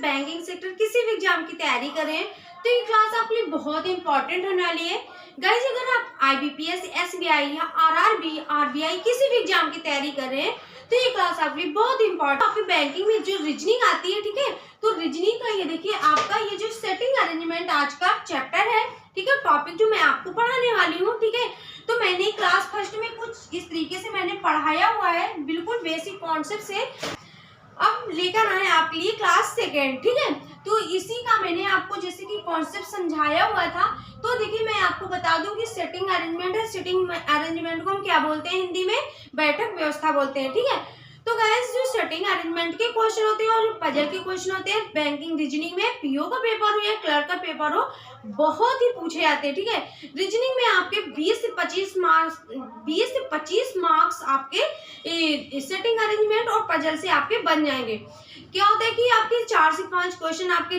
Banking sector किसी भी exam की तैयारी कर रहे हैं तो ये क्लास आपके लिए बहुत इंपॉर्टेंट होने वाली है। गाइस अगर आप आईबीपीएस, एसबीआई या आरआरबी, आरबीआई किसी भी एग्जाम की तैयारी कर रहे हैं तो ये क्लास आपके लिए बहुत इंपॉर्टेंट। आपकी बैंकिंग में जो रीजनिंग आती है, ठीक है, तो रीजनिंग का ये देखिए आपका ये जो सेटिंग अरेंजमेंट आज का चैप्टर है, ठीक है, टॉपिक जो मैं आपको पढ़ाने वाली हूँ, ठीक है। तो मैंने क्लास फर्स्ट में कुछ इस तरीके से मैंने पढ़ाया हुआ है, बिल्कुल बेसिक कॉन्सेप्ट से। अब लेकर आए आपके लिए क्लास सेकेंड, ठीक है। तो इसी का मैंने आपको जैसे कि कॉन्सेप्ट समझाया हुआ था। तो देखिए मैं आपको बता दूं कि सेटिंग अरेंजमेंट है। सेटिंग अरेंजमेंट को हम क्या बोलते हैं हिंदी में? बैठक व्यवस्था बोलते हैं, ठीक है। तो गाइस जो सेटिंग अरेंजमेंट के क्वेश्चन होते हैं और पजल के क्वेश्चन होते हैं बैंकिंग रीजनिंग में, पीओ का पेपर हो या क्लर्क का पेपर हो, बहुत ही पूछे जाते हैं, ठीक है। रीजनिंग में आपके 20 से 25 मार्क्स आपके सेटिंग अरेंजमेंट और पजल से आपके बन जाएंगे। क्या होता है कि आपके 4 से 5 क्वेश्चन आपके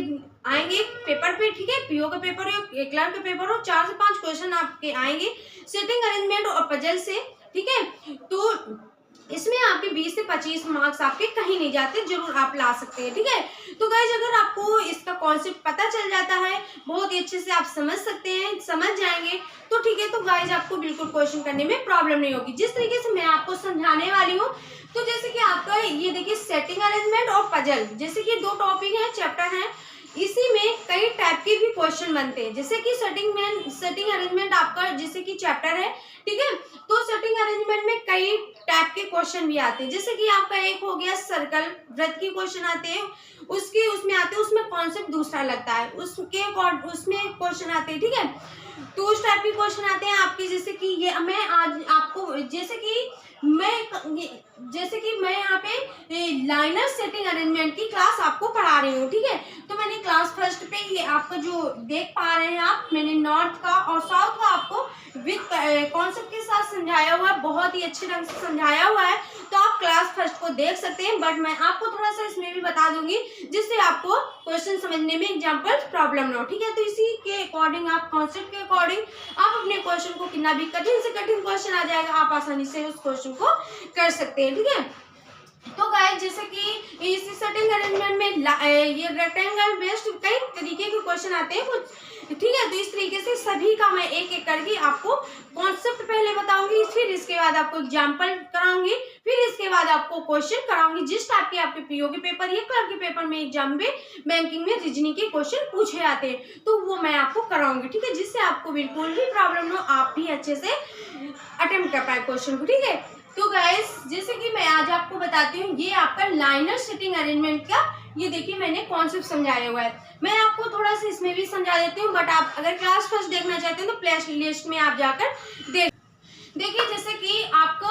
आएंगे पेपर पे, ठीक है, पीओ का पेपर हो या क्लर्क का पेपर हो, 4 से 5 क्वेश्चन आपके आएंगे सेटिंग अरेंजमेंट और पजल से, ठीक है। तो इसमें आपके 20 से 25 मार्क्स आपके कहीं नहीं जाते, जरूर आप ला सकते हैं, ठीक है। तो गाइस अगर आपको इसका कॉन्सेप्ट पता चल जाता है, बहुत ही अच्छे से आप समझ सकते हैं, समझ जाएंगे तो ठीक है, तो गाइस आपको बिल्कुल क्वेश्चन करने में प्रॉब्लम नहीं होगी। जिस तरीके से मैं आपको समझाने वाली हूँ, तो जैसे कि आपका ये देखिए सेटिंग अरेंजमेंट और पजल, जैसे कि 2 टॉपिक है, चैप्टर है, इसी में कई टाइप के भी क्वेश्चन बनते हैं। जैसे कि सेटिंग अरेंजमेंट आपका जैसे कि चैप्टर है, ठीक है, तो सेटिंग अरेंजमेंट में कई टाइप के क्वेश्चन भी आते हैं। जैसे कि आपका एक हो गया सर्कल, वृत्त के क्वेश्चन आते हैं, उसमें आते हैं, उसमें कॉन्सेप्ट दूसरा लगता है, उसमें क्वेश्चन आते हैं, ठीक है। तो उस टाइप के क्वेश्चन आते हैं आपके, जैसे कि ये मैं आज आपको जैसे कि मैं यहाँ पे लाइनर सेटिंग अरेंजमेंट की क्लास आपको पढ़ा रही हूँ, ठीक है। तो मैंने क्लास फर्स्ट पे ये आपको जो देख पा रहे हैं आप, मैंने नॉर्थ का और साउथ का आपको विद कॉन्सेप्ट के साथ समझाया हुआ है, बहुत ही अच्छे ढंग से समझाया हुआ है। तो आप क्लास फर्स्ट को देख सकते हैं, बट मैं आपको थोड़ा सा इसमें भी बता दूंगी जिससे आपको क्वेश्चन समझने में एग्जाम्पल प्रॉब्लम ना हो, ठीक है। तो इसी के अकॉर्डिंग आप कॉन्सेप्ट के अकॉर्डिंग आप अपने क्वेश्चन को, कितना भी कठिन से कठिन क्वेश्चन आ जाएगा, आप आसानी से उस क्वेश्चन को कर सकते हैं, ठीक है। तो गाइस जैसे कि इस सेटिंग अरेंजमेंट में ये रेक्टेंगल बेस्ड कई तरीके के क्वेश्चन आते हैं कुछ, ठीक है। तो इस तरीके से सभी का मैं एक एक करके आपको कॉन्सेप्ट पहले बताऊंगी, फिर इसके बाद आपको एग्जांपल कराऊंगी, फिर इसके बाद आपको क्वेश्चन कराऊंगी। जिस टाइप के आपके पीओ के पेपर या क्लर्क के पेपर में एग्जाम में बैंकिंग में रीजनिंग के क्वेश्चन पूछे जाते हैं, तो वो मैं आपको कराऊंगी, ठीक है, जिससे आपको बिल्कुल भी प्रॉब्लम ना हो, आप भी अच्छे से अटेम्प्ट कर पाए क्वेश्चन को, ठीक है। तो गाइस जैसे कि मैं आज आपको बताती हूँ, ये आपका लाइनर सेटिंग अरेंजमेंट का ये देखिए मैंने कॉन्सेप्ट समझाया हुआ है। मैं आपको थोड़ा सा इसमें भी समझा देती हूँ, बट आप अगर क्लास फर्स्ट देखना चाहते हैं तो प्ले लिस्ट में आप जाकर देखिए। जैसे कि आपको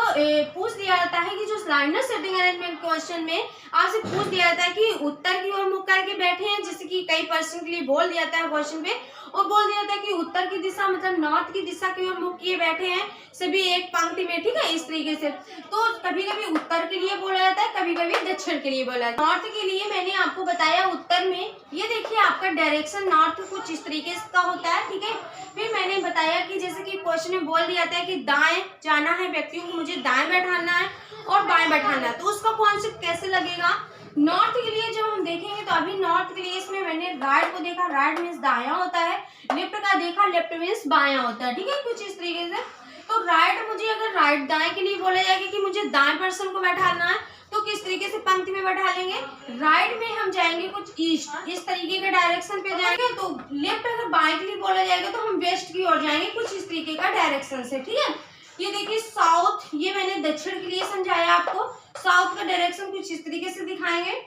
पूछ दिया जाता है कि जो लाइनर सेटिंग अरेंजमेंट क्वेश्चन में आपसे पूछ दिया जाता है कि उत्तर की ओर मुख करके बैठे हैं, जैसे कि कई पर्सन के लिए बोल दिया जाता है क्वेश्चन पे, और बोल दिया जाता है कि उत्तर की दिशा मतलब नॉर्थ की दिशा की ओर मुख किए बैठे हैं सभी एक पंक्ति में, ठीक है, इस तरीके से। तो कभी कभी उत्तर के लिए बोला जाता है, कभी कभी दक्षिण के लिए बोला जाता है। नॉर्थ के लिए मैंने आपको बताया उत्तर में ये देखिए आपका डायरेक्शन नॉर्थ कुछ इस तरीके का होता है, ठीक है। फिर मैंने बताया कि जैसे कि क्वेश्चन में बोल दिया जाता है कि दाएं जाना है व्यक्तियों को, मुझे दाएं बैठाना है और बाएं बैठाना है, तो उसका कॉन्सेप्ट कैसे लगेगा। नॉर्थ के लिए जब हम देखेंगे तो अभी नॉर्थ के लिए इसमें मैंने राइट को देखा, राइट मीन्स दायां होता है, लेफ्ट का देखा, लेफ्ट मीन्स बायां होता है, ठीक है, कुछ इस तरीके से। तो राइट मुझे अगर राइट दाएं के लिए बोला जाएगा कि मुझे दाएं पर्सन को बैठाना है, तो किस तरीके से पंक्ति में बैठा लेंगे। राइट में हम जाएंगे कुछ ईस्ट, इस तरीके के डायरेक्शन पे जाएंगे। तो लेफ्ट अगर बाएं के लिए बोला जाएगा तो हम वेस्ट की ओर जाएंगे कुछ इस तरीके का डायरेक्शन से, ठीक है। ये देखिए साउथ, ये मैंने दक्षिण के लिए समझाया आपको, साउथ का डायरेक्शन कुछ इस तरीके से दिखाएंगे।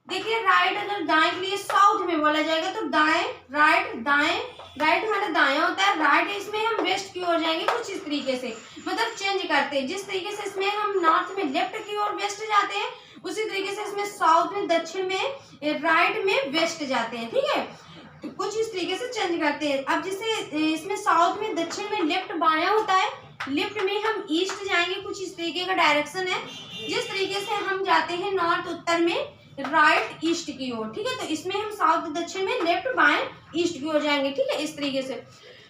देखिए राइट अगर दाएं के लिए साउथ में बोला जाएगा तो दाएं, राइट, दाएं, राइट हमारा दायां होता है, राइट इसमें हम वेस्ट की ओर जाएंगे कुछ इस तरीके से, मतलब चेंज करते हैं। जिस तरीके से इसमें हम नॉर्थ में लेफ्ट की ओर वेस्ट जाते हैं, उसी तरीके से इसमें साउथ में दक्षिण में, राइट में वेस्ट जाते हैं, ठीक है। तो कुछ इस तरीके से चेंज करते हैं। अब जैसे इसमें साउथ में दक्षिण में लेफ्ट बायां होता है, लेफ्ट में हम ईस्ट जाएंगे कुछ इस तरीके का डायरेक्शन है। जिस तरीके से हम जाते हैं नॉर्थ उत्तर में, राइट ईस्ट की ओर, ठीक है। तो इसमें हम साउथ दक्षिण में लेफ्ट बाएं ईस्ट की ओर जाएंगे, ठीक है, इस तरीके से।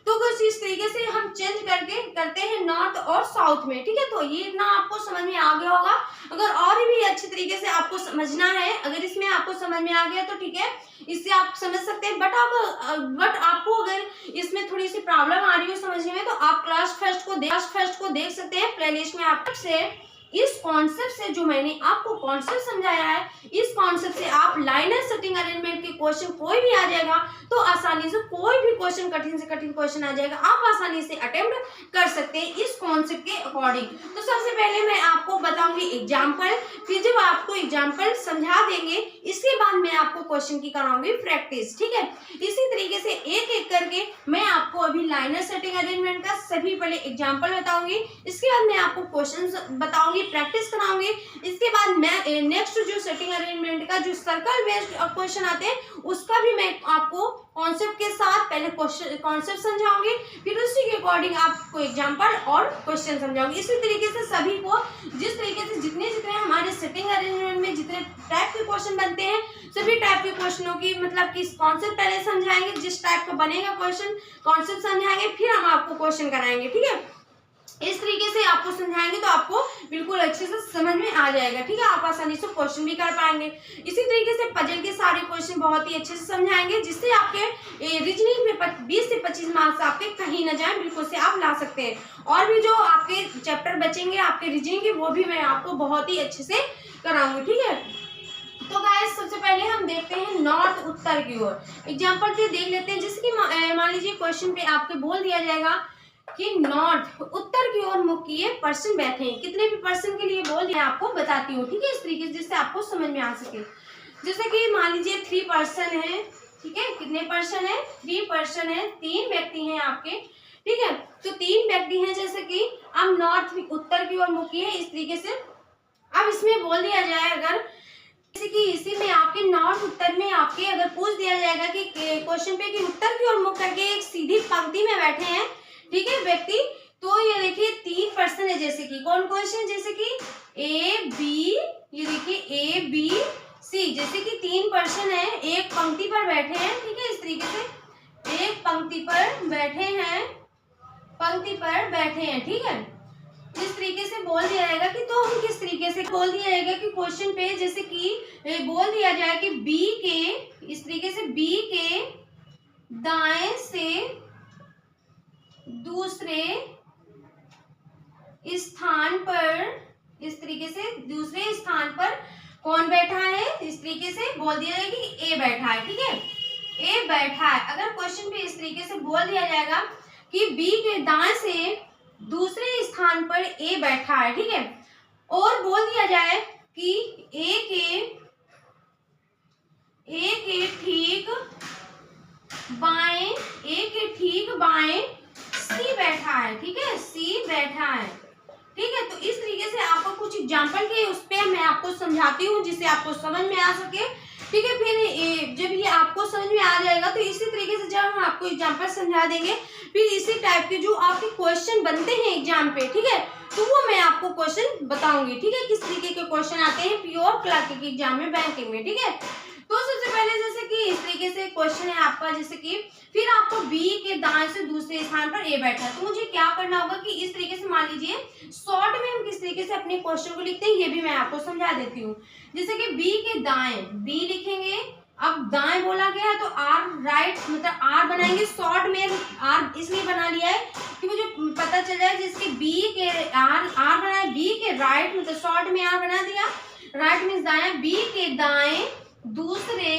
तो कुछ इस तरीके से हम चेंज करके करते हैं नॉर्थ और साउथ में, ठीक है। तो ये इतना आपको समझ में आ गया होगा। अगर और भी अच्छे तरीके से आपको समझना है, अगर इसमें आपको समझ में आ गया तो ठीक है, इससे आप समझ सकते हैं। बट आपको अगर इसमें थोड़ी सी प्रॉब्लम आ रही हो समझने में, तो आप क्लास फर्स्ट को देख सकते हैं प्लेलिस्ट में। आप से इस कॉन्सेप्ट से, जो मैंने आपको कॉन्सेप्ट समझाया है, इस कॉन्सेप्ट से आप लाइनर सेटिंग अरेंजमेंट के क्वेश्चन कोई भी आ जाएगा तो आसानी से, कोई भी क्वेश्चन कठिन से कठिन क्वेश्चन आ जाएगा, आप आसानी से अटेम्प्ट कर सकते हैं इस कॉन्सेप्ट के अकॉर्डिंग। तो सबसे पहले मैं आपको बताऊंगी एग्जाम्पल, फिर जब आपको एग्जाम्पल समझा देंगे, इसके बाद मैं आपको क्वेश्चन की कराऊंगी प्रैक्टिस, ठीक है। इसी तरीके से एक एक करके मैं आपको अभी लाइनर सेटिंग अरेंजमेंट का सभी पहले एग्जाम्पल बताऊंगी, इसके बाद मैं आपको क्वेश्चन बताऊंगी, प्रैक्टिस कराऊंगी। इसके बाद मैं नेक्स्ट जो सेटिंग अरेंजमेंट का जो सर्कल बेस्ड क्वेश्चन आते हैं, उसका भी मैं आपको कॉन्सेप्ट के साथ पहले कॉन्सेप्ट समझाऊंगी, फिर उसी के अकॉर्डिंग आपको एग्जांपल और क्वेश्चन समझाऊंगी। इसी तरीके से सभी को, जिस तरीके से जितने हमारे सेटिंग अरेंजमेंट में जितने टाइप के क्वेश्चन बनते हैं, सभी टाइप के क्वेश्चनों की मतलब कि कॉन्सेप्ट पहले समझाएंगे, जिस टाइप का बनेगा क्वेश्चन कॉन्सेप्ट समझाएंगे, फिर हम आपको क्वेश्चन कराएंगे, ठीक है। इस तरीके से आपको समझाएंगे तो आपको बिल्कुल अच्छे से समझ में आ जाएगा, ठीक है। आप आसानी से क्वेश्चन भी कर पाएंगे। इसी तरीके से पजल के सारे क्वेश्चन बहुत ही अच्छे से समझाएंगे, जिससे आपके रीजनिंग में 20 से 25 मार्क्स आपके कहीं ना जाए, बिल्कुल से आप ला सकते हैं। और भी जो आपके चैप्टर बचेंगे आपके रीजनिंग के, वो भी मैं आपको बहुत ही अच्छे से कराऊंगी, ठीक है। तो गाइस सबसे पहले हम देखते हैं नॉर्थ उत्तर की ओर। एग्जाम्पल पे देख लेते हैं, जैसे कि मान लीजिए क्वेश्चन पे आपके बोल दिया जाएगा कि नॉर्थ उत्तर की ओर मुख किए पर्सन बैठे हैं। कितने भी पर्सन के लिए बोल दिया आपको बताती हूँ, ठीक है, इस तरीके से जिससे आपको समझ में आ सके। जैसे कि मान लीजिए 3 पर्सन है, ठीक है। कितने पर्सन है? 3 पर्सन है, 3 व्यक्ति हैं आपके, ठीक है। तो 3 व्यक्ति हैं, जैसे कि अब नॉर्थ उत्तर की ओर मुख किए, इस तरीके से। अब इसमें बोल दिया जाए अगर, जैसे कि इसी में आपके नॉर्थ उत्तर में आपके अगर पूछ दिया जाएगा कि क्वेश्चन पे कि उत्तर की ओर मुख करके एक सीधी पंक्ति में बैठे हैं, ठीक है, व्यक्ति। तो ये देखिए 3 पर्सन है, जैसे कि कौन क्वेश्चन, जैसे कि ए बी, ये देखिए ए बी सी, जैसे कि 3 पर्सन है, एक पंक्ति पर बैठे हैं, ठीक है। इस तरीके से एक पंक्ति पर बैठे हैं, ठीक है। इस तरीके से बोल दिया जाएगा कि, तो हम किस तरीके से बोल दिया जाएगा कि क्वेश्चन पे जैसे कि बोल दिया जाए कि बी के, इस तरीके से बी के दाएं से दूसरे स्थान पर, इस तरीके से दूसरे स्थान पर कौन बैठा है, इस तरीके से बोल दिया जाएगा कि ए बैठा है, ठीक है, ए बैठा है। अगर क्वेश्चन पे इस तरीके से बोल दिया जाएगा कि बी के दाएं से दूसरे स्थान पर ए बैठा है, ठीक है, और बोल दिया जाए कि ए के ठीक बाएं सी बैठा है, ठीक है, सी बैठा है, ठीक है। तो इस तरीके से आपको कुछ एग्जांपल के उस पे मैं आपको समझाती हूँ, जिससे आपको समझ में आ सके, ठीक है। फिर जब ये आपको समझ में आ जाएगा तो इसी तरीके से जब हम आपको एग्जांपल समझा देंगे, फिर इसी टाइप के जो आपके क्वेश्चन बनते हैं एग्जाम पे, ठीक है, तो वो मैं आपको क्वेश्चन बताऊंगी, ठीक है, किस तरीके के क्वेश्चन आते हैं प्योर क्लर्क के एग्जाम में, बैंकिंग में, ठीक है। तो सबसे पहले जैसे कि इस तरीके से क्वेश्चन है आपका, जैसे कि फिर आपको बी के दाएं से दूसरे स्थान पर ए बैठा है, तो मुझे क्या करना होगा कि इस तरीके से मान लीजिए शॉर्ट में हम किस तरीके से अपने क्वेश्चन को लिखते हैं, ये भी मैं आपको समझा देती हूँ। जैसे कि बी के दाएं, बी लिखेंगे, अब दाएं बोला गया है तो आर राइट, मतलब आर बनाएंगे, शॉर्ट में आर इसलिए बना लिया है कि मुझे पता चल जाए, जिसके बी के आर बनाए, बी के राइट मतलब शॉर्ट में आर बना दिया, राइट मीन्स दाया, बी के दाएं दूसरे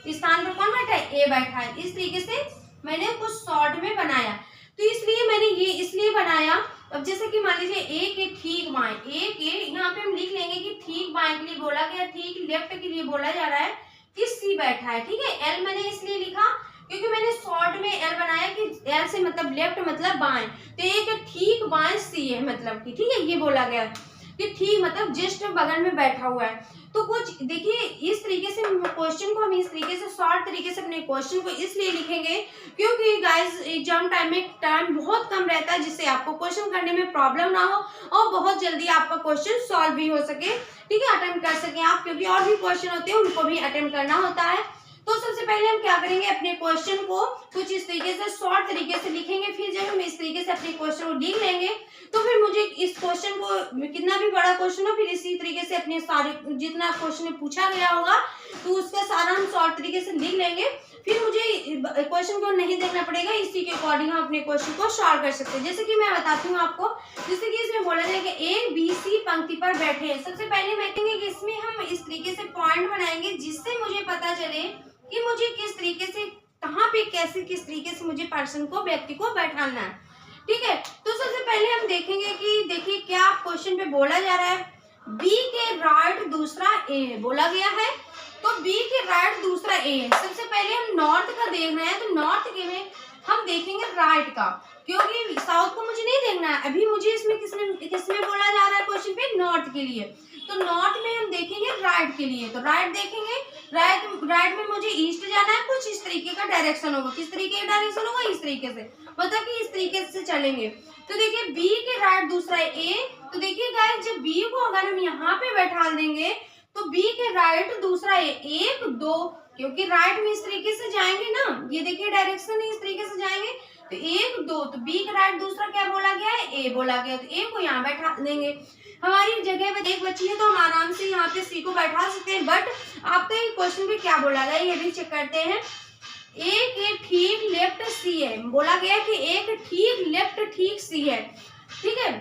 स्थान पर कौन बैठा है, ए बैठा है। इस तरीके से मैंने कुछ शॉर्ट में बनाया, तो इसलिए मैंने ये इसलिए बनाया। अब जैसे कि मान लीजिए ए के ठीक बाएं, ए के यहाँ पे हम लिख लेंगे कि ठीक बाएं के लिए बोला गया, ठीक लेफ्ट के लिए बोला जा रहा है कि सी बैठा है, ठीक है। एल मैंने इसलिए लिखा क्योंकि मैंने शॉर्ट में एल बनाया कि एल से मतलब लेफ्ट मतलब बाएं, तो ए के ठीक बाएं सी है मतलब कि, ठीक है, ये बोला गया कि ठीक मतलब जस्ट बगल में बैठा हुआ है। तो कुछ देखिए इस तरीके से क्वेश्चन को हम इस तरीके से शॉर्ट तरीके से अपने क्वेश्चन को इसलिए लिखेंगे क्योंकि गाइस एग्जाम टाइम में टाइम बहुत कम रहता है, जिससे आपको क्वेश्चन करने में प्रॉब्लम ना हो और बहुत जल्दी आपका क्वेश्चन सॉल्व भी हो सके, ठीक है, अटेम्प्ट कर सके आप, क्योंकि और भी क्वेश्चन होते हैं उनको भी अटेम्प्ट करना होता है। तो सबसे पहले हम क्या करेंगे, अपने क्वेश्चन को कुछ इस तरीके से शॉर्ट तरीके से लिखेंगे। फिर जब हम इस तरीके से अपने क्वेश्चन को लिख लेंगे तो फिर मुझे इस क्वेश्चन को, कितना भी बड़ा क्वेश्चन हो, फिर इसी तरीके से अपने सारे जितना क्वेश्चन में पूछा गया होगा तो उसका सारा हम शॉर्ट तरीके से लिख लेंगे। फिर मुझे क्वेश्चन को नहीं देखना पड़ेगा, इसी के अकॉर्डिंग हम अपने क्वेश्चन को सॉल्व कर सकते हैं। जैसे कि मैं बताती हूँ आपको, जैसे कि इसमें बोला जाए कि ए बी सी पंक्ति पर बैठे हैं। सबसे पहले मैं कहेंगे कि इसमें हम इस तरीके से पॉइंट बनाएंगे जिससे मुझे पता चले कि मुझे किस तरीके से, कहाँ पे, कैसे, किस तरीके से मुझे पर्सन को, व्यक्ति को बैठाना है। ठीक है, तो सबसे पहले हम देखेंगे कि देखिए क्या क्वेश्चन पे बोला जा रहा है, बी के राइट दूसरा ए बोला गया है, तो बी के राइट दूसरा ए है। सबसे पहले हम नॉर्थ का देख रहे हैं, तो नॉर्थ के में हम देखेंगे राइट का, क्योंकि साउथ को मुझे नहीं देखना है। अभी मुझे इसमें किसमें बोला जा रहा है क्वेश्चन पे, नॉर्थ के लिए, तो नॉर्थ में हम देखेंगे राइट के लिए। तो राइट देखेंगे, राइट में मुझे ईस्ट जाना है, कुछ इस तरीके का डायरेक्शन होगा। किस तरीके का डायरेक्शन होगा, इस तरीके से, मतलब कि इस तरीके से चलेंगे। तो देखिए बी के राइट दूसरा ए, तो देखिए गाइस जब बी को अगर हम यहाँ पे बैठा देंगे तो बी के राइट दूसरा ए, 1 2, क्योंकि राइट में इस तरीके से जाएंगे ना, ये देखिए डायरेक्शन है, इस तरीके से जाएंगे, तो 1 2, तो बी के राइट दूसरा क्या बोला गया है, ए बोला गया, तो ए को यहाँ बैठा देंगे। हमारी जगह पे एक बची है तो हम आराम से यहाँ पे सी को बैठा सकते हैं। बट आपका ये क्वेश्चन पे क्या बोला गया ये भी चेक करते हैं। ए के ठीक लेफ्ट सी है, बोला गया कि एक ठीक लेफ्ट ठीक सी है, ठीक है,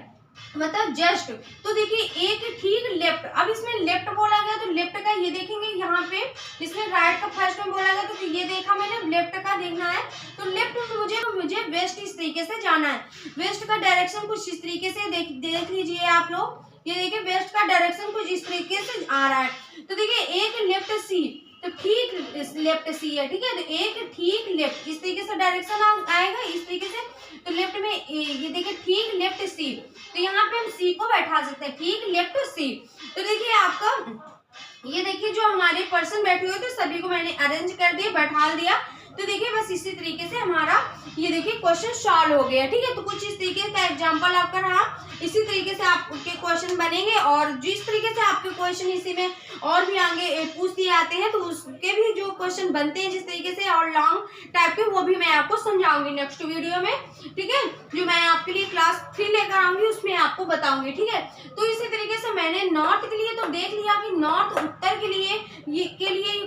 मतलब जस्ट। तो देखिए एक ठीक लेफ्ट, अब इसमें लेफ्ट बोला गया तो लेफ्ट का ये देखेंगे यहाँ पे, इसमें राइट का फर्स्ट में बोला गया तो ये देखा मैंने, लेफ्ट का देखना है, तो लेफ्ट में मुझे वेस्ट इस तरीके से जाना है। वेस्ट का डायरेक्शन कुछ इस तरीके से देख लीजिए आप लोग, ये देखिए वेस्ट का डायरेक्शन कुछ इस तरीके से आ रहा है। तो देखिए एक लेफ्ट सी, तो ठीक लेफ्ट सी है, ठीक है, तो एक ठीक लेफ्ट इस तरीके से डायरेक्शन आएगा इस तरीके से, तो लेफ्ट में ये देखिए ठीक लेफ्ट सी, तो यहाँ पे हम सी को बैठा सकते हैं, ठीक लेफ्ट सी। तो देखिए आपका ये देखिए जो हमारे पर्सन बैठे हुए थे सभी को मैंने अरेंज कर दिया, बैठा दिया। तो देखिए बस इसी तरीके से हमारा ये देखिए क्वेश्चन सॉल्व हो गया, ठीक है। तो कुछ इस तरीके का एग्जांपल आपका रहा, इसी तरीके से आपके क्वेश्चन बनेंगे, और जिस तरीके से आपके क्वेश्चन इसी में और भी आगे पूछ दिए आते हैं तो उसके भी जो क्वेश्चन बनते हैं जिस तरीके से और लॉन्ग टाइप के, वो भी मैं आपको समझाऊंगी नेक्स्ट वीडियो में, ठीक है, जो मैं आपके लिए क्लास 3 लेकर आऊंगी उसमें आपको बताऊंगी, ठीक है। तो इसी तरीके से मैंने नॉर्थ के लिए तो देख लिया कि नॉर्थ उत्तर के लिए ये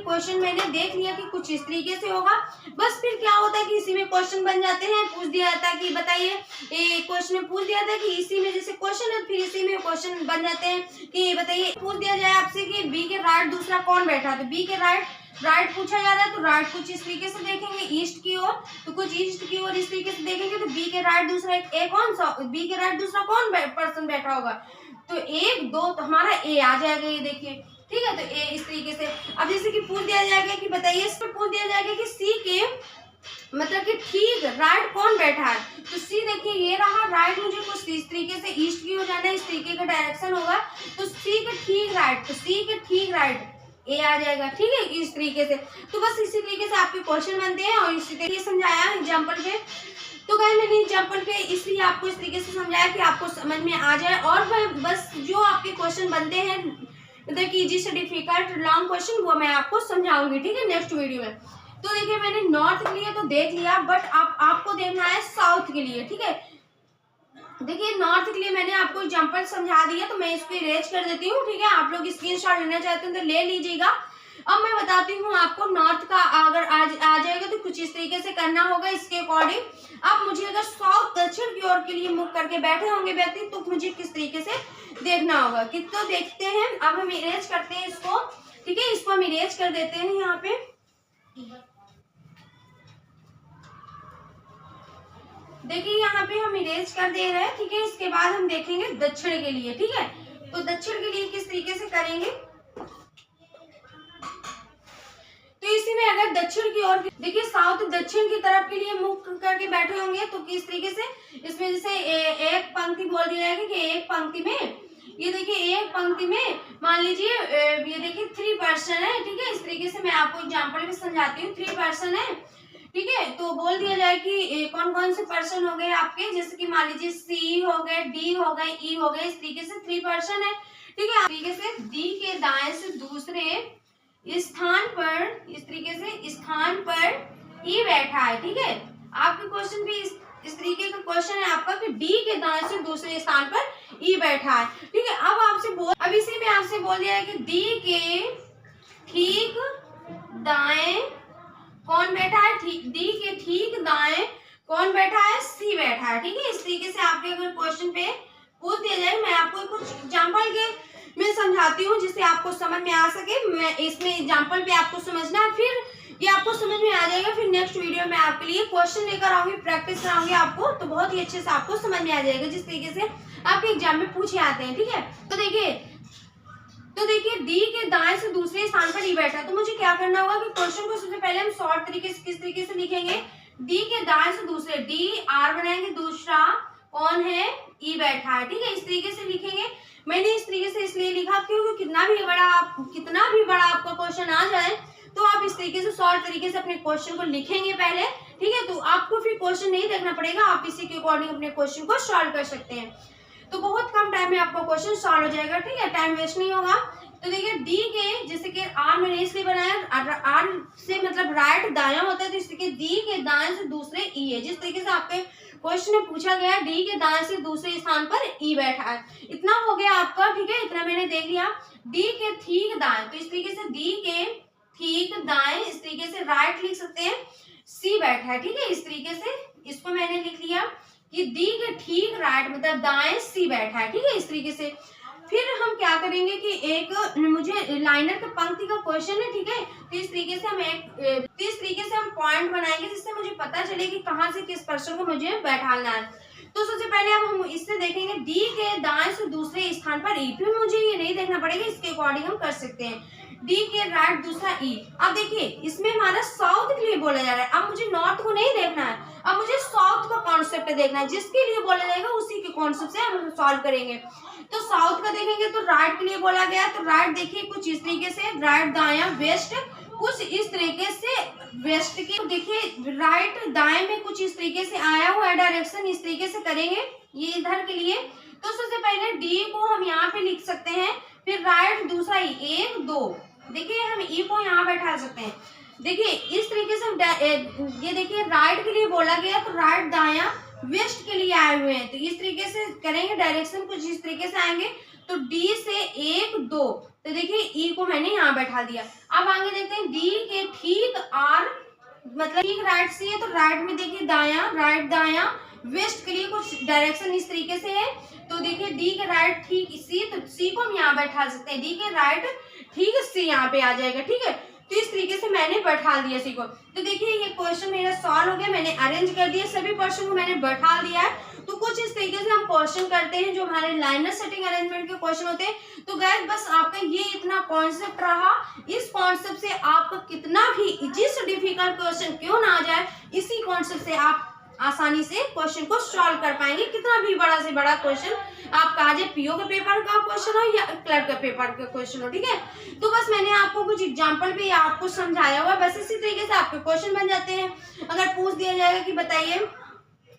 क्वेश्चन मैंने देख लिया कि कुछ इस तरीके से होगा। बस फिर क्या होता है कि इसी में क्वेश्चन बन जाते हैं, पूछ दिया जाता है कि बताइए, क्वेश्चन में पूछ दिया था कि इसी में जैसे क्वेश्चन है फिर इसी में क्वेश्चन बन जाते हैं कि बताइए, पूछ दिया जाए आपसे कि बी के राइट दूसरा कौन बैठा, तो बी के राइट पूछा जा रहा है, तो राइट कुछ इस तरीके से देखेंगे ईस्ट की ओर, तो कुछ ईस्ट की ओर इस तरीके से देखेंगे, तो बी के राइट दूसरा ए कौन सा, बी के राइट दूसरा कौन पर्सन बैठा होगा, तो 1 2, तो हमारा ए आ जाएगा, ये देखिए, ठीक है। तो ए इस तरीके से, अब जैसे कि पूछ दिया जाएगा कि बताइए, इस पर पूछ दिया जाएगा कि सी के मतलब कि ठीक राइट कौन बैठा है, तो सी देखिए ये रहा राइट, मुझे कुछ इस तरीके से ईस्ट की ओर जाना है, इस तरीके का डायरेक्शन होगा, तो सी के ठीक राइट, तो सी के ठीक राइट ए आ जाएगा, ठीक है, इस तरीके से। तो बस इसी तरीके से आपके क्वेश्चन बनते हैं, और इसी तरीके समझाया एग्जाम्पल पे। तो गाइस मैंने एग्जाम्पल पे इसलिए आपको इस तरीके से समझाया कि आपको समझ में आ जाए, और बस जो आपके क्वेश्चन बनते हैं मतलब कि इजी से डिफिकल्ट लॉन्ग क्वेश्चन वो मैं आपको समझाऊंगी, ठीक है, नेक्स्ट वीडियो में। तो देखिए मैंने नॉर्थ के लिए तो देख लिया, बट आपको देखना है साउथ के लिए, ठीक है। देखिए नॉर्थ के लिए मैंने आपको एग्जांपल समझा दिया, तो मैं इसको इरेज कर देती हूँ, ठीक है। आप लोग स्क्रीनशॉट लेना चाहते हैं तो ले लीजिएगा। अब मैं बताती हूँ आपको नॉर्थ का अगर आ जाएगा तो कुछ इस तरीके से करना होगा, इसके अकॉर्डिंग आप मुझे अगर साउथ दक्षिण की ओर के लिए मुख करके बैठे होंगे व्यक्ति, तो मुझे किस तरीके से देखना होगा, कितना देखते हैं। अब हम इरेज करते हैं इसको, ठीक है, इसको हम इरेज कर देते हैं यहाँ पे। देखिए यहाँ पे हम इरेज कर दे रहे हैं, ठीक है। इसके बाद हम देखेंगे दक्षिण के लिए, ठीक है। तो दक्षिण के लिए किस तरीके से करेंगे, तो इसी में अगर दक्षिण की ओर देखिए साउथ दक्षिण की तरफ के लिए मुख करके बैठे होंगे तो किस तरीके से, इसमें जैसे एक पंक्ति बोल दिया जाएगा कि एक पंक्ति में, ये देखिए एक पंक्ति में मान लीजिए ये देखिए 3 पर्सन है, ठीक है। इस तरीके से मैं आपको एग्जांपल में समझाती हूँ, 3 पर्सन है, ठीक है। तो बोल दिया जाए कि कौन कौन से पर्सन हो गए आपके, जैसे कि मान लीजिए सी हो गए, डी हो गए, ई हो गए, इस तरीके से 3 पर्सन है, ठीक है। इस तरीके से डी के दाएं से दूसरे स्थान पर इस तरीके से स्थान पर ई बैठा है। ठीक है, आपके क्वेश्चन भी इस तरीके का क्वेश्चन है आपका कि डी के दाएं से दूसरे स्थान पर ई बैठा है। ठीक है, अब इसी में आपसे बोल दिया है कि डी के ठीक दाएं कौन बैठा है, डी के ठीक दाएं कौन बैठा है, सी बैठा है। ठीक है, इस तरीके से आपके अगर क्वेश्चन पे पूछ दिया जाए, मैं आपको कुछ एग्जांपल के मैं समझाती हूँ जिससे आपको समझ में आ सके। मैं इसमें एग्जांपल पे आपको समझना है, फिर ये आपको समझ में आ जाएगा। फिर नेक्स्ट वीडियो में आपके लिए क्वेश्चन लेकर आऊंगी, प्रैक्टिस कराऊंगी आपको, तो बहुत ही अच्छे से आपको समझ में आ जाएगा जिस तरीके से आपके एग्जाम में पूछे आते हैं। ठीक है, तो देखिए डी के दाएं से दूसरे स्थान पर ई बैठा है, तो मुझे क्या करना होगा कि क्वेश्चन को सबसे पहले हम शॉर्ट तरीके से किस तरीके से लिखेंगे, डी के दाएं से दूसरे, डी आर बनाएंगे, दूसरा कौन है, ई बैठा है। ठीक है, इस तरीके से लिखेंगे। मैंने इस तरीके से इसलिए लिखा क्योंकि कितना भी बड़ा आपका क्वेश्चन आ जाए तो आप इस तरीके से शॉर्ट तरीके से अपने क्वेश्चन को लिखेंगे पहले। ठीक है, तो आपको फिर क्वेश्चन नहीं देखना पड़ेगा, आप इसी के अकॉर्डिंग अपने क्वेश्चन को सॉल्व कर सकते हैं। तो बहुत कम टाइम में आपका क्वेश्चन सॉल्व हो जाएगा। ठीक है, टाइम वेस्ट नहीं होगा। तो देखिए डी के, जैसे कि आर मैंने इसलिए बनाया, आर से मतलब राइट दाया होता है, तो इस तरीके डी के दाएं से दूसरे ई है। जिस तरीके से आपके क्वेश्चन में पूछा गया, डी के दाएं से दूसरे स्थान पर ई बैठा है, इतना हो गया आपका। ठीक है, इतना मैंने देख लिया। डी के ठीक दाएं, तो इस तरीके से डी के ठीक दाएं, इस तरीके से राइट लिख सकते हैं, सी बैठा है। ठीक है, इस तरीके से इसको मैंने लिख लिया कि डी के ठीक राइट मतलब दाएं सी बैठा है। ठीक है, इस तरीके से फिर हम क्या करेंगे कि एक मुझे लाइनर का पंक्ति का क्वेश्चन है। ठीक है, तो इस तरीके से हम पॉइंट बनाएंगे जिससे मुझे पता चले कि कहाँ से किस पर्सन को मुझे बैठाना है। तो सबसे पहले अब हम इससे देखेंगे डी के दाएं से दूसरे स्थान पर ई, फिर मुझे ये नहीं देखना पड़ेगा, इसके अकॉर्डिंग हम कर सकते हैं। डी के राइट दूसरा ई। अब देखिए इसमें हमारा साउथ के लिए बोला जा रहा है, अब मुझे नॉर्थ को नहीं देखना है, अब मुझे साउथ का कॉन्सेप्ट देखना है, जिसके लिए बोला जाएगा उसी के कॉन्सेप्ट से हम सॉल्व करेंगे। तो साउथ का देखेंगे तो राइट के लिए बोला गया, तो राइट देखिए कुछ इस तरीके से, राइट दाया, वेस्ट कुछ इस तरीके से, वेस्ट की देखिए राइट दाएं में कुछ इस तरीके से आया हुआ है डायरेक्शन, इस तरीके से करेंगे ये इधर के लिए। तो सबसे पहले डी को हम यहाँ पे लिख सकते हैं, फिर राइट दूसरा ई, 1 2, देखिए हम ई को यहाँ बैठा सकते हैं। देखिए इस तरीके से ये देखिए राइट के लिए बोला गया, तो राइट दाया वेस्ट के लिए आए हुए हैं, तो इस तरीके से करेंगे, डायरेक्शन कुछ इस तरीके से आएंगे। तो डी से 1 2, तो देखिए ई को मैंने यहाँ बैठा दिया। अब आगे देखते हैं डी के ठीक आर मतलब ठीक राइट से है, तो राइट में देखिए दाया, राइट दाया, वेस्ट के लिए कुछ डायरेक्शन इस तरीके से है। तो देखिए डी के राइट ठीक सी, तो सी को हम यहाँ बैठा सकते हैं, डी के राइट ठीक सी यहाँ पे आ जाएगा। ठीक है, तो इस तरीके से मैंने बैठा दिया सी को। तो देखिए ये क्वेश्चन मेरा सॉल्व हो गया, मैंने अरेंज कर दिया, सभी क्वेश्चन को मैंने बैठा दिया है। तो कुछ इस तरीके से हम क्वेश्चन करते हैं जो हमारे लाइनर सेटिंग अरेंजमेंट के क्वेश्चन होते हैं। तो गाइस बस आपका ये इतना कॉन्सेप्ट रहा, इस कॉन्सेप्ट से आपका कितना भी जिस डिफिकल्ट क्वेश्चन क्यों ना आ जाए, इसी कॉन्सेप्ट से आप आसानी से क्वेश्चन को सॉल्व कर पाएंगे। कितना भी बड़ा से बड़ा क्वेश्चन आपका आ जाए, पीओ के पेपर का क्वेश्चन हो या क्लर्क के पेपर का क्वेश्चन हो। ठीक है, तो बस मैंने आपको कुछ एग्जांपल पे आपको समझाया हुआ, बस इसी तरीके से आपके क्वेश्चन बन जाते हैं। अगर पूछ दिया जाएगा कि बताइए,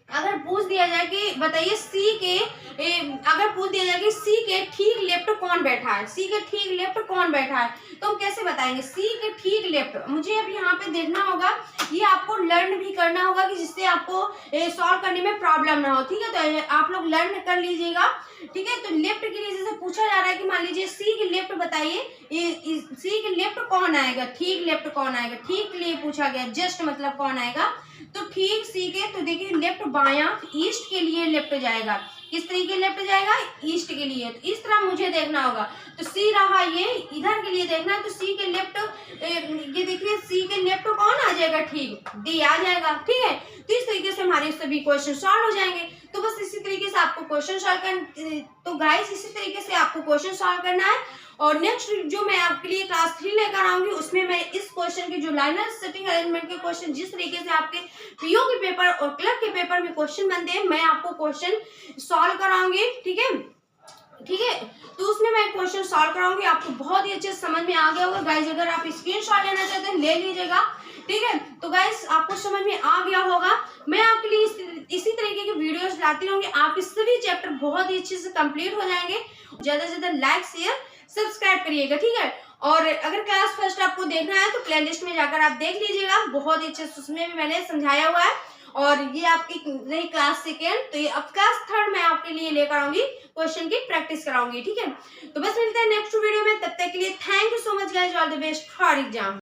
अगर पूछ दिया जाए कि बताइए सी के अगर पूछ दिया जाए कि सी के ठीक लेफ्ट कौन बैठा है, सी के ठीक लेफ्ट कौन बैठा है, तो हम कैसे बताएंगे सी के ठीक लेफ्ट। मुझे अब यहाँ पे देखना होगा, ये आपको लर्न भी करना होगा कि जिससे आपको सॉल्व करने में प्रॉब्लम ना हो। ठीक है, तो आप लोग लर्न कर लीजिएगा। ठीक है, तो लेफ्ट के लिए जैसे पूछा जा रहा है कि मान लीजिए सी के लेफ्ट बताइए, सी के लेफ्ट कौन आएगा, ठीक लेफ्ट कौन आएगा, ठीक के लिए पूछा गया, जस्ट मतलब कौन आएगा, तो ठीक सी के, तो देखिए लेफ्ट बायां, ईस्ट के लिए लेफ्ट जाएगा, किस तरीके लेफ्ट जाएगा, ईस्ट के लिए, तो इस तरह मुझे देखना होगा। तो सी रहा ये इधर के लिए देखना है, तो सी के लेफ्ट ये देखिए सी के लेफ्ट कौन आ जाएगा, ठीक डी आ जाएगा। ठीक है, तो इस तरीके से हमारे सभी क्वेश्चन सॉल्व हो जाएंगे। तो बस इसी तरीके से आपको क्वेश्चन सॉल्व करना, तो गाइस इसी तरीके से आपको क्वेश्चन सॉल्व करना है। और नेक्स्ट जो मैं आपके लिए क्लास 3 लेकर आऊंगी, उसमें मैं इस क्वेश्चन के जो लाइनर सेटिंग अरेंजमेंट के क्वेश्चन जिस तरीके से आपके पीओ के पेपर और क्लर्क के पेपर में क्वेश्चन बनते हैं, मैं आपको क्वेश्चन सॉल्व कराऊंगी। ठीक है, ठीक है, तो उसमें मैं क्वेश्चन सॉल्व कराऊंगी, आपको बहुत ही अच्छे समझ में आ गया होगा। गाइस अगर आप स्क्रीनशॉट लेना चाहते हैं ले लीजिएगा। ठीक है, तो गाइस आपको समझ में आ गया होगा। मैं आपके लिए इसी तरीके की वीडियोस लाती रहूंगी, आपके सभी चैप्टर बहुत ही अच्छे से कंप्लीट हो जाएंगे। ज्यादा से ज्यादा लाइक शेयर सब्सक्राइब करिएगा। ठीक है, और अगर क्लास फर्स्ट आपको देखना है तो प्लेलिस्ट में जाकर आप देख लीजिएगा, बहुत ही अच्छे से उसमें भी मैंने समझाया हुआ है। और ये आपकी रही क्लास सेकेंड, तो ये अब क्लास थर्ड मैं आपके लिए लेकर आऊंगी, क्वेश्चन की प्रैक्टिस कराऊंगी, ठीक है। तो बस मिलते हैं नेक्स्ट वीडियो में, तब तक के लिए thank you so much guys, all the best for exam.